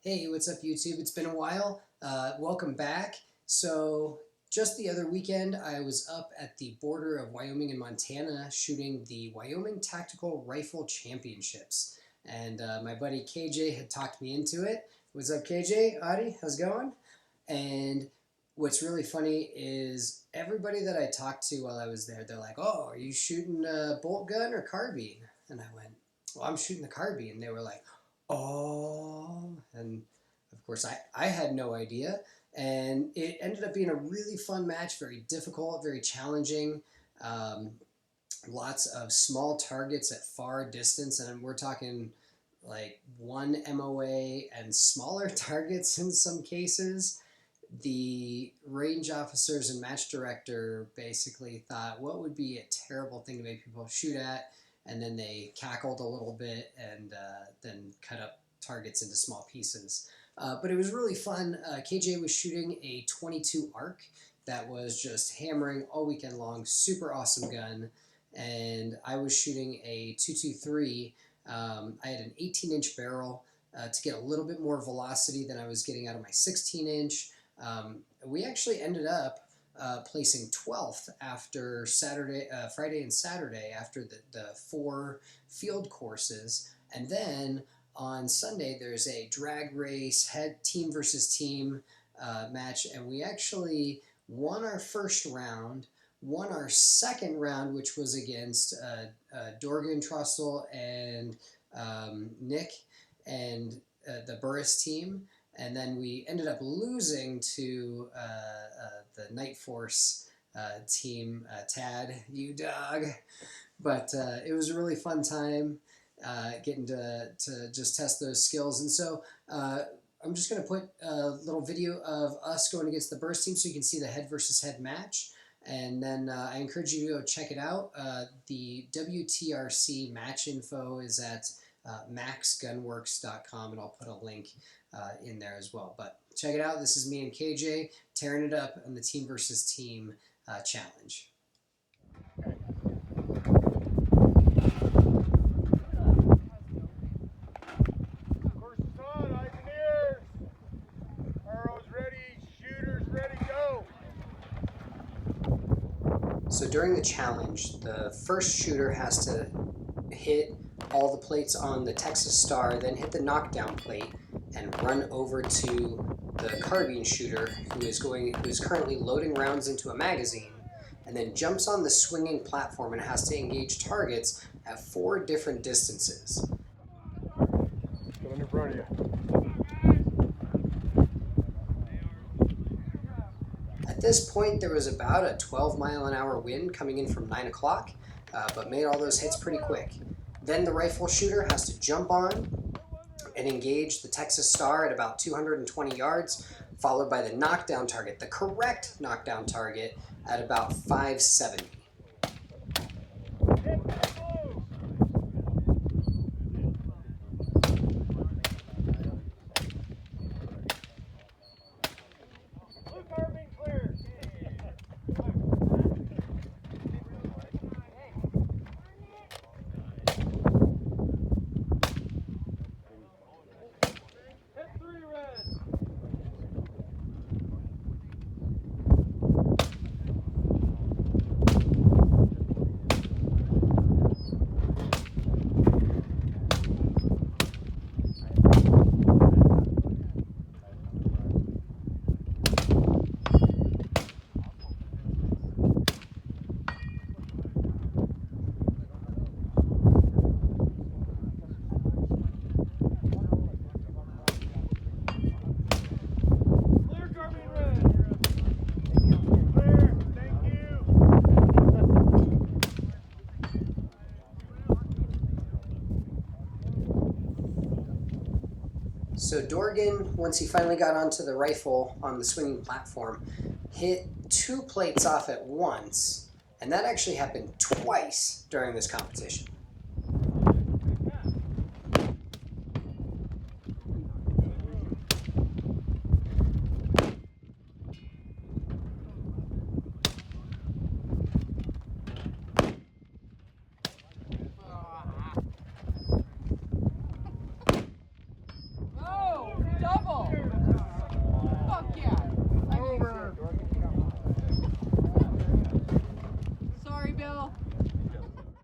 Hey, what's up YouTube? It's been a while. Welcome back. So just the other weekend, I was up at the border of Wyoming and Montana shooting the Wyoming Tactical Rifle Championships. And my buddy KJ had talked me into it. What's up KJ? Adi, how's it going? And what's really funny is everybody that I talked to while I was there, they're like, oh, are you shooting a bolt gun or carbine? And I went, well, I'm shooting the carbine. And they were like, oh, and of course I had no idea, and it ended up being a really fun match, very difficult, very challenging, lots of small targets at far distance, and we're talking like 1 MOA and smaller targets in some cases. The range officers and match director basically thought, what would be a terrible thing to make people shoot at? And then they cackled a little bit and then cut up targets into small pieces. But it was really fun. KJ was shooting a 22 ARC that was just hammering all weekend long. Super awesome gun. And I was shooting a 223. I had an 18-inch barrel to get a little bit more velocity than I was getting out of my 16-inch. We actually ended up placing 12th after Friday and Saturday after the 4 field courses, and then on Sunday there's a drag race team versus team match, and we actually won our first round, won our second round, which was against Dorgan Trussell and Nick and the Burris team. And then we ended up losing to the Night Force team, Tad, you dog. But it was a really fun time getting to just test those skills. And so I'm just going to put a little video of us going against the Burst team so you can see the head versus head match. And then I encourage you to go check it out. The Wtrc match info is at maxgunworks.com, and I'll put a link in there as well. But check it out. This is me and KJ tearing it up on the team versus team challenge. Course is on, eyes and ears. Arrows ready, shooters ready, go. So during the challenge, the first shooter has to hit all the plates on the Texas Star, then hit the knockdown plate and run over to the carbine shooter who is currently loading rounds into a magazine, and then jumps on the swinging platform and has to engage targets at 4 different distances. Coming in front of you. At this point, there was about a 12-mile-an-hour wind coming in from 9 o'clock, but made all those hits pretty quick. Then the rifle shooter has to jump on and engage the Texas Star at about 220 yards, followed by the knockdown target, the correct knockdown target, at about 570. So Dorgan, once he finally got onto the rifle on the swinging platform, hit 2 plates off at once, and that actually happened twice during this competition. Double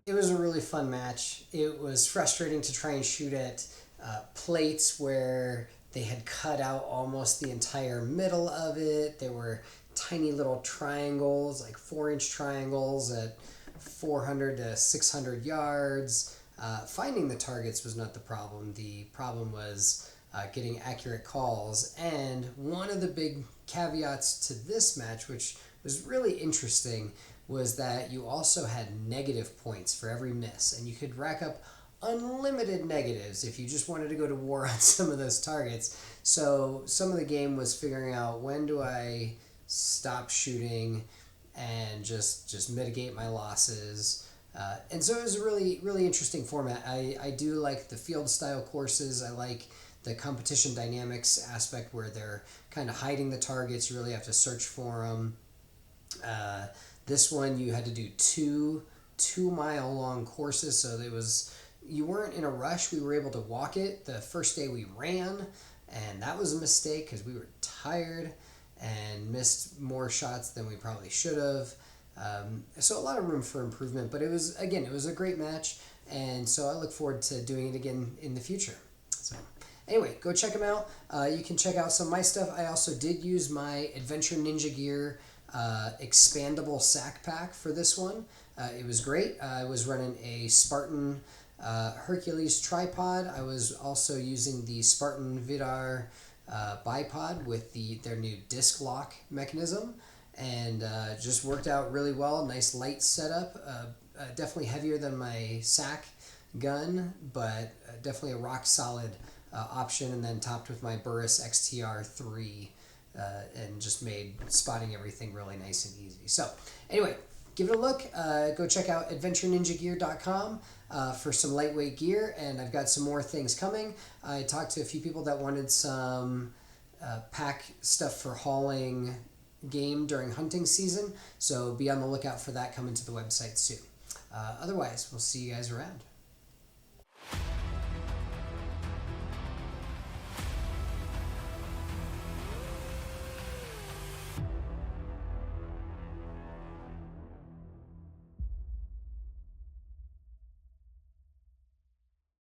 It was a really fun match. It was frustrating to try and shoot at plates where they had cut out almost the entire middle of it. There were tiny little triangles, like 4-inch triangles at 400 to 600 yards. Finding the targets was not the problem. The problem was getting accurate calls. And one of the big caveats to this match, which was really interesting, was that you also had negative points for every miss, and you could rack up unlimited negatives if you just wanted to go to war on some of those targets. So some of the game was figuring out, when do I stop shooting and just mitigate my losses. And so it was a really interesting format. I do like the field style courses. I like the competition dynamics aspect where they're kind of hiding the targets. You really have to search for them. This one you had to do two mile long courses, so you weren't in a rush. We were able to walk it. The first day we ran, and that was a mistake because we were tired and missed more shots than we probably should have. So a lot of room for improvement, but it was a great match, and so I look forward to doing it again in the future. So anyway, go check them out. You can check out some of my stuff. I also did use my Adventure Ninja Gear expandable sack pack for this one. It was great. I was running a Spartan Hercules tripod. I was also using the Spartan Vidarr bipod with their new disc lock mechanism, and just worked out really well. Nice light setup. Definitely heavier than my sack gun, but definitely a rock solid option, and then topped with my Burris XTR III. And just made spotting everything really nice and easy. So anyway, give it a look. Go check out adventureninjagear.com for some lightweight gear, and I've got some more things coming. I talked to a few people that wanted some pack stuff for hauling game during hunting season, so be on the lookout for that coming to the website soon. Otherwise, we'll see you guys around.